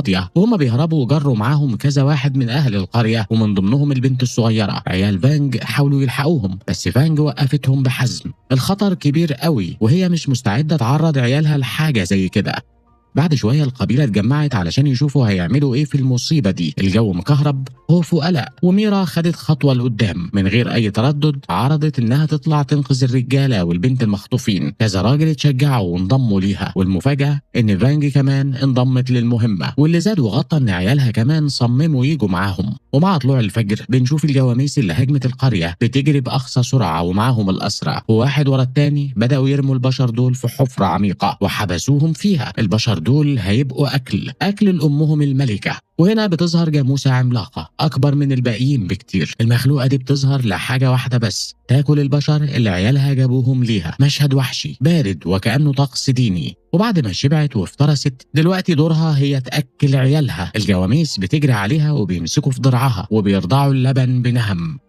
فاضية وهم بيهربوا جروا معاهم كذا واحد من أهل القرية ومن ضمنهم البنت الصغيرة. عيال فانج حاولوا يلحقوهم بس فانج وقفتهم بحزم. الخطر كبير قوي وهي مش مستعدة تعرض عيالها لحاجة زي كده. بعد شوية القبيلة اتجمعت علشان يشوفوا هيعملوا ايه في المصيبة دي. الجو مكهرب، خوف وقلق، وميرا خدت خطوة لقدام من غير أي تردد. عرضت إنها تطلع تنقذ الرجالة والبنت المخطوفين. كذا راجل اتشجعوا وانضموا ليها، والمفاجأة إن فانج كمان انضمت للمهمة. واللي زاد وغطى إن عيالها كمان صمموا يجوا معاهم. ومع طلوع الفجر بنشوف الجواميس اللي هجمت القرية بتجري بأقصى سرعة ومعاهم الأسرى، وواحد ورا التاني بدأوا يرموا البشر دول في حفرة عميقة وحبسوهم فيها. البشر دول هيبقوا أكل لأمهم الملكة. وهنا بتظهر جاموسة عملاقة أكبر من الباقيين بكتير. المخلوقة دي بتظهر لحاجة واحدة بس، تاكل البشر اللي عيالها جابوهم ليها. مشهد وحشي بارد وكأنه طقس ديني. وبعد ما شبعت وافترست دلوقتي دورها هي تأكل عيالها. الجواميس بتجري عليها وبيمسكوا في ضرعها وبيرضعوا اللبن بنهم.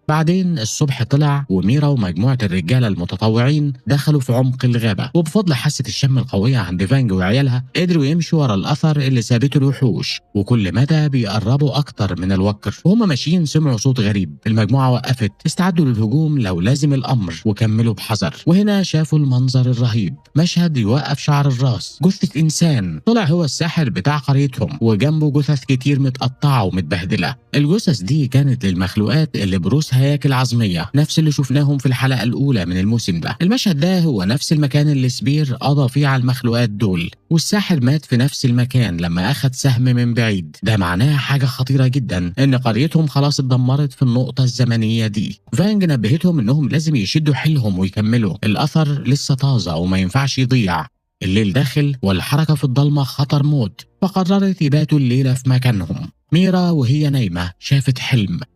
بعدين الصبح طلع وميرا ومجموعة الرجالة المتطوعين دخلوا في عمق الغابة، وبفضل حاسة الشم القوية عند فانج وعيالها قدروا يمشوا ورا الأثر اللي سابته الوحوش. وكل مدى بيقربوا أكتر من الوكر. وهم ماشيين سمعوا صوت غريب. المجموعة وقفت استعدوا للهجوم لو لازم الأمر، وكملوا بحذر. وهنا شافوا المنظر الرهيب، مشهد يوقف شعر الراس. جثة إنسان طلع هو الساحر بتاع قريتهم، وجنبه جثث كتير متقطعة ومتبهدلة. الجثث دي كانت للمخلوقات اللي بروسها هياكل عظمية، نفس اللي شفناهم في الحلقة الأولى من الموسم ده. المشهد ده هو نفس المكان اللي سبير قضى فيه على المخلوقات دول، والساحر مات في نفس المكان لما أخد سهم من بعيد. ده معناه حاجة خطيرة جدا، إن قريتهم خلاص اتدمرت في النقطة الزمنية دي. فانج نبهتهم إنهم لازم يشدوا حيلهم ويكملوا. الأثر لسه طازة وما ينفعش يضيع. الليل داخل والحركة في الضلمة خطر موت، فقررت يباتوا الليلة في مكانهم. ميرا وهي نايمة شافت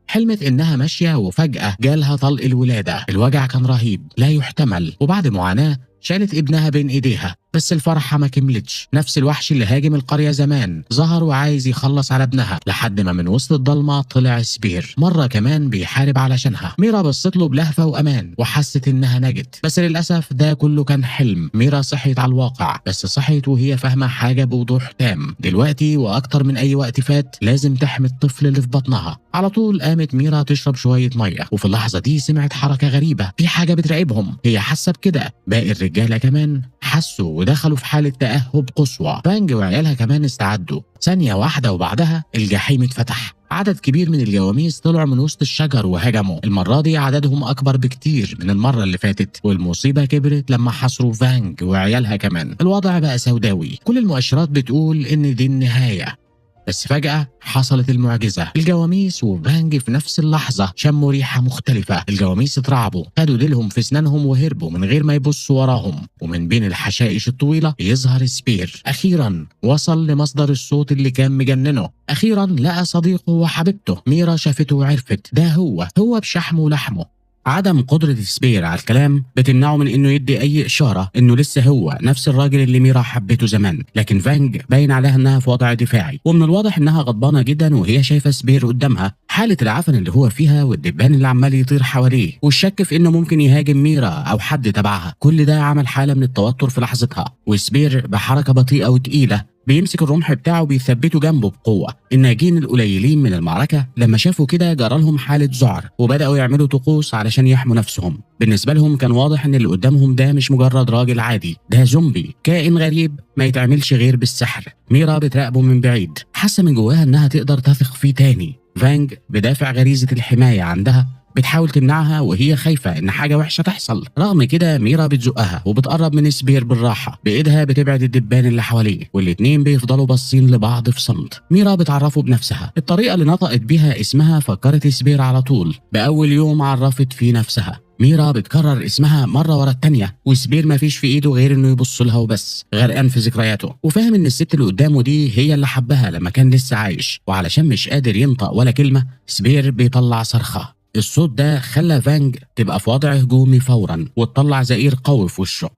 حلمت إنها ماشية وفجأة جالها طلق الولادة. الوجع كان رهيب لا يحتمل، وبعد معاناة شالت ابنها بين ايديها. بس الفرحة ما كملتش. نفس الوحش اللي هاجم القرية زمان ظهر وعايز يخلص على ابنها، لحد ما من وسط الضلمة طلع سبير مرة كمان بيحارب علشانها. ميرا بصت له بلهفة وأمان وحست إنها نجت، بس للأسف ده كله كان حلم. ميرا صحيت على الواقع، بس صحيت وهي فاهمة حاجة بوضوح تام. دلوقتي وأكتر من أي وقت فات لازم تحمي الطفل اللي في بطنها. على طول قامت ميرا تشرب شوية مية، وفي اللحظة دي سمعت حركة غريبة، في حاجة بتراقبهم. هي حاسة بكده، باقي الرجالة كمان حسوا ودخلوا في حالة تأهب قصوى. فانج وعيالها كمان استعدوا. ثانية واحدة وبعدها الجحيم اتفتح. عدد كبير من الجواميس طلعوا من وسط الشجر وهجموا. المرة دي عددهم أكبر بكتير من المرة اللي فاتت، والمصيبة كبرت لما حصروا فانج وعيالها كمان. الوضع بقى سوداوي، كل المؤشرات بتقول إن دي النهاية. بس فجأة حصلت المعجزة. الجواميس وفانج في نفس اللحظة شموا ريحة مختلفة. الجواميس اترعبوا، خدوا ديلهم في اسنانهم وهربوا من غير ما يبصوا وراهم. ومن بين الحشائش الطويلة يظهر سبير. أخيرا وصل لمصدر الصوت اللي كان مجننه. أخيرا لقى صديقه وحبيبته. ميرا شافته وعرفت ده هو بشحمه ولحمه. عدم قدرة سبير على الكلام بتمنعه من انه يدي اي اشارة انه لسه هو نفس الراجل اللي ميرا حبته زمان. لكن فانج باين عليها انها في وضع دفاعي، ومن الواضح انها غضبانة جدا وهي شايفة سبير قدامها. حالة العفن اللي هو فيها والدبان اللي عمال يطير حواليه والشك في انه ممكن يهاجم ميرا او حد تبعها، كل ده عمل حالة من التوتر في لحظتها. وسبير بحركة بطيئة وتقيلة بيمسك الرمح بتاعه بيثبته جنبه بقوة. الناجين القليلين من المعركة لما شافوا كده جرالهم حالة ذعر، وبدأوا يعملوا طقوس علشان يحموا نفسهم. بالنسبة لهم كان واضح ان اللي قدامهم ده مش مجرد راجل عادي، ده زومبي، كائن غريب ما يتعملش غير بالسحر. ميرا بتراقبه من بعيد، حاسة من جواها انها تقدر تثق فيه تاني. فانج بدافع غريزة الحماية عندها بتحاول تمنعها وهي خايفة إن حاجة وحشة تحصل. رغم كده ميرا بتزقها وبتقرب من سبير بالراحة، بإيدها بتبعد الدبان اللي حواليه، والاتنين بيفضلوا باصين لبعض في صمت. ميرا بتعرفه بنفسها. الطريقة اللي نطقت بيها اسمها فكرت سبير على طول بأول يوم عرفت فيه نفسها. ميرا بتكرر اسمها مرة ورا التانية، وسبير مفيش في ايده غير انه يبص لها وبس، غرقان في ذكرياته، وفاهم ان الست اللي قدامه دي هي اللي حبها لما كان لسه عايش. وعلشان مش قادر ينطق ولا كلمة، سبير بيطلع صرخة. الصوت ده خلى فانج تبقى في وضع هجومي فورا وتطلع زئير قوي في وشه.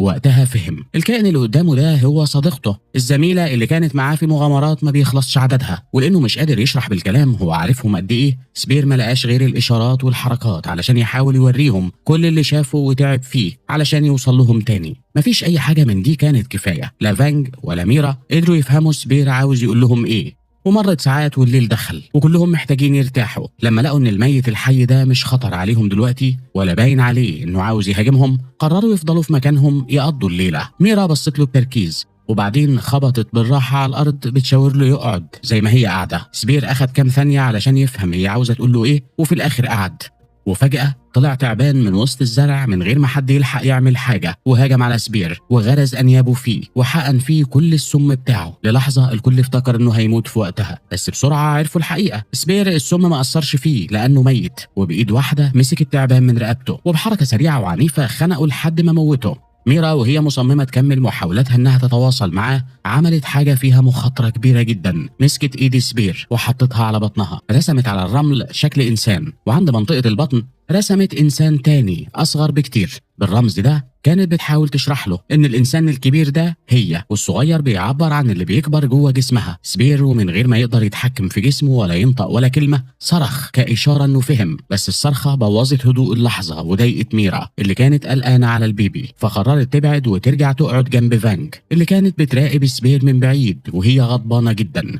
ووقتها فهم الكائن اللي قدامه ده هو صديقته، الزميله اللي كانت معاه في مغامرات ما بيخلصش عددها. ولانه مش قادر يشرح بالكلام هو عارفهم قد ايه، سبير ما لقاش غير الاشارات والحركات علشان يحاول يوريهم كل اللي شافه وتعب فيه علشان يوصل لهم تاني. مفيش اي حاجه من دي كانت كفايه، لا فانج ولا ميرا قدروا يفهموا سبير عاوز يقول لهم ايه. ومرت ساعات والليل دخل وكلهم محتاجين يرتاحوا. لما لقوا ان الميت الحي ده مش خطر عليهم دلوقتي ولا باين عليه انه عاوز يهاجمهم، قرروا يفضلوا في مكانهم يقضوا الليله. ميرا بصت له بتركيز وبعدين خبطت بالراحه على الارض بتشاور له يقعد زي ما هي قاعده. سبير اخد كام ثانيه علشان يفهم هي عاوزه تقول له ايه، وفي الاخر قعد. وفجأة طلع تعبان من وسط الزرع من غير ما حد يلحق يعمل حاجة، وهاجم على سبير وغرز أنيابه فيه وحقن فيه كل السم بتاعه. للحظة الكل افتكر إنه هيموت في وقتها، بس بسرعة عرفوا الحقيقة. سبير السم ما أثرش فيه لأنه ميت، وبإيد واحدة مسك التعبان من رقبته وبحركة سريعة وعنيفة خنقه لحد ما موته. ميرا وهي مصممة تكمل محاولاتها انها تتواصل معاه، عملت حاجة فيها مخاطرة كبيرة جدا. مسكت ايد سبير وحطتها على بطنها، رسمت على الرمل شكل انسان، وعند منطقة البطن رسمت انسان تاني اصغر بكتير. بالرمز ده كانت بتحاول تشرح له ان الانسان الكبير ده هي، والصغير بيعبر عن اللي بيكبر جوه جسمها. سبير ومن غير ما يقدر يتحكم في جسمه ولا ينطق ولا كلمه صرخ كاشاره انه فهم، بس الصرخه بوظت هدوء اللحظه وضايقت ميرا اللي كانت قلقانه على البيبي، فقررت تبعد وترجع تقعد جنب فانج اللي كانت بتراقب سبير من بعيد وهي غضبانه جدا.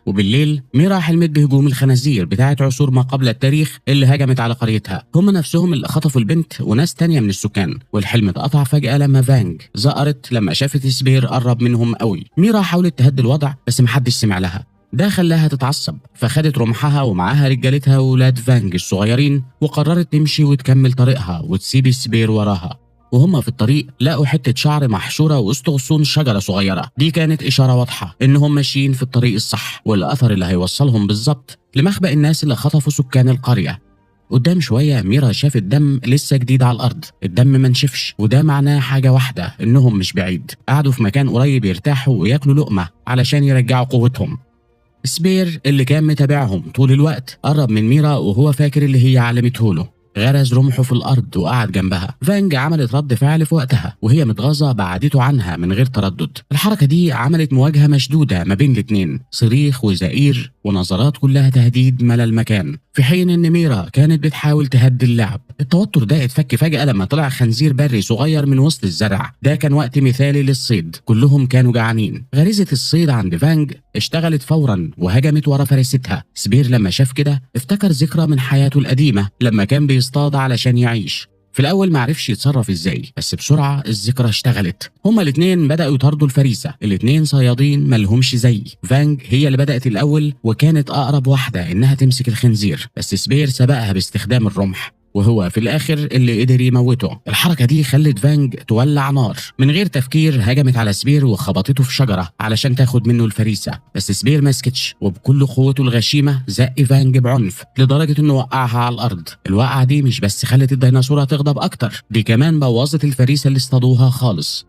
وبالليل ميرا حلمت بهجوم الخنازير بتاعت عصور ما قبل التاريخ اللي هجمت على قريتها، هم نفسهم اللي خطفوا البنت وناس تانية من السكان. والحلم اتقطع فجأة لما فانج زقرت لما شافت سبير قرب منهم قوي. ميرا حاولت تهدي الوضع بس محدش سمع لها، ده خلاها تتعصب، فخدت رمحها ومعاها رجالتها وولاد فانج الصغيرين وقررت تمشي وتكمل طريقها وتسيب سبير وراها. وهم في الطريق لقوا حتة شعر محشورة وسط غصون شجرة صغيرة، دي كانت إشارة واضحة إنهم ماشيين في الطريق الصح والأثر اللي هيوصلهم بالظبط لمخبأ الناس اللي خطفوا سكان القرية. قدام شوية ميرا شافت دم لسه جديد على الأرض، الدم ما نشفش، وده معناه حاجة واحدة، إنهم مش بعيد، قعدوا في مكان قريب يرتاحوا وياكلوا لقمة علشان يرجعوا قوتهم. سبير اللي كان متابعهم طول الوقت قرب من ميرا وهو فاكر اللي هي علمته له، غرز رمحه في الارض وقعد جنبها. فانج عملت رد فعل في وقتها وهي متغاظه بعدته عنها من غير تردد. الحركه دي عملت مواجهه مشدوده ما بين الاتنين، صريخ وزئير ونظرات كلها تهديد ملا المكان، في حين ان ميرا كانت بتحاول تهدي اللعب. التوتر ده اتفك فجاه لما طلع خنزير بري صغير من وسط الزرع، ده كان وقت مثالي للصيد، كلهم كانوا جعانين. غريزه الصيد عند فانج اشتغلت فورا وهجمت ورا فريستها. سبير لما شاف كده افتكر ذكرى من حياته القديمه لما كان بيصطاد علشان يعيش. في الاول معرفش يتصرف ازاي، بس بسرعه الذكرى اشتغلت. هما الاتنين بداوا يطاردوا الفريسه، الاتنين صيادين ملهمش زي. فانج هي اللي بدات الاول وكانت اقرب واحده انها تمسك الخنزير، بس سبير سبقها باستخدام الرمح وهو في الاخر اللي قدر يموته. الحركه دي خلت فانج تولع نار، من غير تفكير هجمت على سبير وخبطته في شجره علشان تاخد منه الفريسه، بس سبير ما سكتش وبكل قوته الغشيمه زق فانج بعنف لدرجه انه وقعها على الارض. الوقعه دي مش بس خلت الديناصوره تغضب اكتر، دي كمان بوظت الفريسه اللي اصطادوها خالص.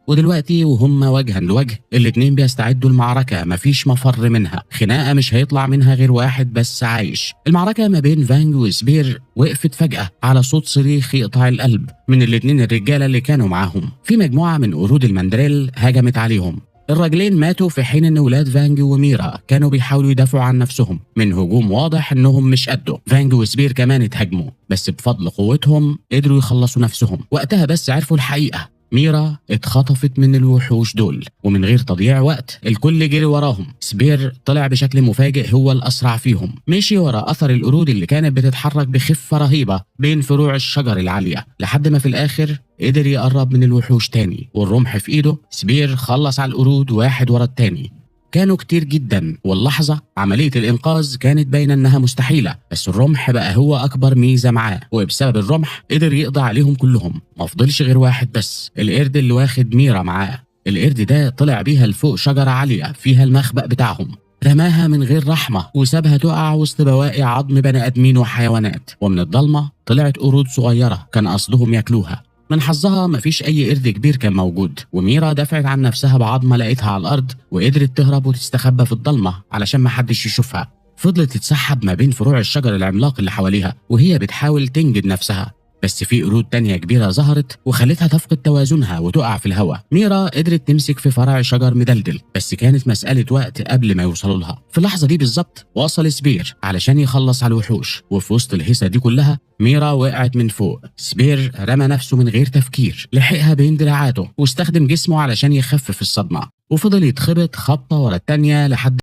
ودلوقتي وهم وجها لوجه الاتنين بيستعدوا المعركة، مفيش مفر منها، خناقة مش هيطلع منها غير واحد بس عايش. المعركة ما بين فانج وسبير وقفت فجأة على صوت صريخ يقطع القلب من الاتنين الرجالة اللي كانوا معاهم. في مجموعة من قرود المندريل هجمت عليهم، الراجلين ماتوا في حين ان ولاد فانج وميرا كانوا بيحاولوا يدافعوا عن نفسهم من هجوم واضح انهم مش قده. فانج وسبير كمان اتهاجموا بس بفضل قوتهم قدروا يخلصوا نفسهم. وقتها بس عرفوا الحقيقة، ميرا اتخطفت من الوحوش دول، ومن غير تضييع وقت الكل جري وراهم. سبير طلع بشكل مفاجئ هو الأسرع فيهم، مشي ورا أثر القرود اللي كانت بتتحرك بخفة رهيبة بين فروع الشجر العالية لحد ما في الآخر قدر يقرب من الوحوش تاني، والرمح في إيده سبير خلص على القرود واحد ورا التاني. كانوا كتير جدا، واللحظة عملية الإنقاذ كانت باينة إنها مستحيلة، بس الرمح بقى هو أكبر ميزة معاه، وبسبب الرمح قدر يقضي عليهم كلهم. مفضلش غير واحد بس، القرد اللي واخد ميرا معاه. القرد ده طلع بيها لفوق شجرة عالية فيها المخبأ بتاعهم، رماها من غير رحمة وسابها تقع وسط بواقي عظم بني آدمين وحيوانات، ومن الضلمة طلعت قرود صغيرة كان قصدهم ياكلوها. من حظها مفيش أي قرد كبير كان موجود، وميرا دفعت عن نفسها بعظمة لقيتها على الأرض وقدرت تهرب وتستخبى في الضلمة علشان محدش يشوفها. فضلت تتسحب ما بين فروع الشجر العملاق اللي حواليها وهي بتحاول تنجد نفسها. بس في قرود تانية كبيرة ظهرت وخلتها تفقد توازنها وتقع في الهواء. ميرا قدرت تمسك في فرع شجر مدلدل، بس كانت مسألة وقت قبل ما يوصلوا لها. في اللحظة دي بالظبط وصل سبير علشان يخلص على الوحوش، وفي وسط الهيصة دي كلها ميرا وقعت من فوق. سبير رمى نفسه من غير تفكير، لحقها بين دراعاته واستخدم جسمه علشان يخفف الصدمة، وفضل يتخبط خبطة ورا التانية لحد